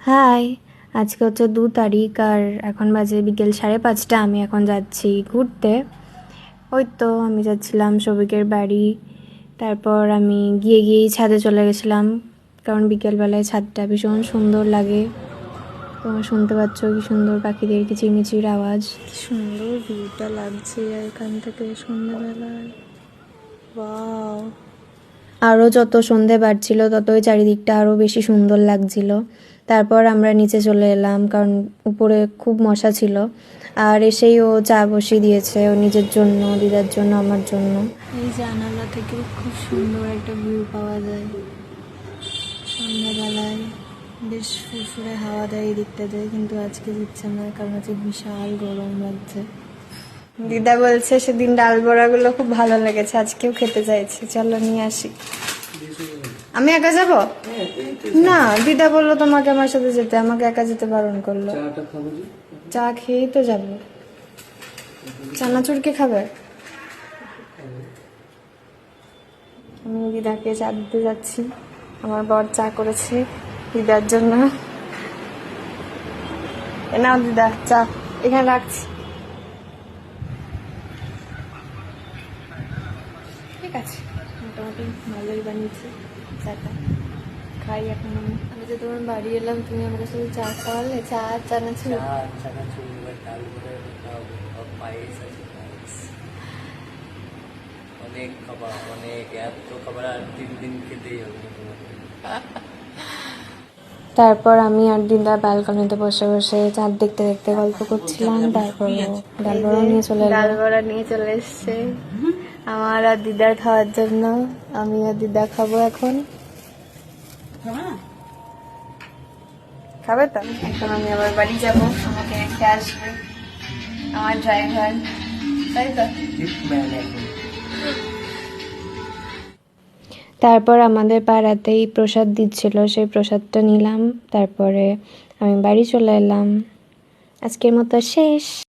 High, আজকে হচ্ছে 2 তারিখ আর এখন বাজে বিকেল 5:30। আমি এখন যাচ্ছি ঘুরতে। ওই তো আমি যাচ্ছিলাম সবিকের বাড়ি। তারপর আমি গিয়েই ছাদে চলে গেছিলাম, কারণ বিকেলবেলায় ছাদটা ভীষণ সুন্দর লাগে। তোমরা শুনতে পাচ্ছ কি সুন্দর পাখিদের কিচিরমিচির আওয়াজ, কি সুন্দর ভিউটা লাগছে এখান থেকে সন্ধ্যাবেলায়। ওয়াও! আরও যত সন্ধে বাড়ছিল ততই চারিদিকটা আরও বেশি সুন্দর লাগছিল। তারপর আমরা নিচে চলে এলাম, কারণ উপরে খুব মশা ছিল। আর এসেই ও চা বসিয়ে দিয়েছে, ও নিজের জন্য, দিদার জন্য, আমার জন্য। এই জানালা থেকে খুব সুন্দর একটা ভিউ পাওয়া যায় সন্ধ্যাবেলায়। বেশ ফুরফুরে হাওয়া দেয় এই দিকটাতে, কিন্তু আজকে দিচ্ছে না, কারণ আজকে বিশাল গরম লাগছে। দিদা বলছে সেদিন ডাল বড়াগুলো খুব ভালো লেগেছে, আজকেও খেতে চাইছে। চলো নিয়ে আসি। আমি একা যাব না, দিদা বললো তোমাকে আমার সাথে যেতে, আমাকে একা যেতে বারণ করলো। চা খেয়েই তো যাবো। চানাচুর কে খাবে? আমি দিদাকে চা দিতে যাচ্ছি। আমার বর চা করেছে দিদার জন্য। নাও দিদা চা, এখানে রাখছি। ঠিক আছে, মোটামুটি ভালোই বানিয়েছি চাটা। খাই এখন আমি যে তোমার বাড়ি এলাম, তুমি আমার সাথে চা খাওয়ালে, চা আর চানাচুর। অনেক খাবার, অনেক এত খাবার আর 3 দিন খেতেই হবে। তারপর আমি আর দিদা ব্যালকনিতে বসে বসে চাঁদ দেখতে দেখতে গল্প করছিলাম। তারপর ডাল বড়া নিয়ে চলে এলো। ডাল বড়া নিয়ে চলে এসছে আমার আর দিদার খাওয়ার জন্য। আমি আর দিদা খাবো এখন। খাবে তো? এখন আমি আবার বাড়ি যাবো, আমাকে রেখে আসবে আমার ড্রাইভার, তাই তো? তারপর আমাদের পাড়াতেই প্রসাদ দিচ্ছিল, সেই প্রসাদটা নিলাম। তারপরে আমি বাড়ি চলে এলাম। আজকের মতো শেষ।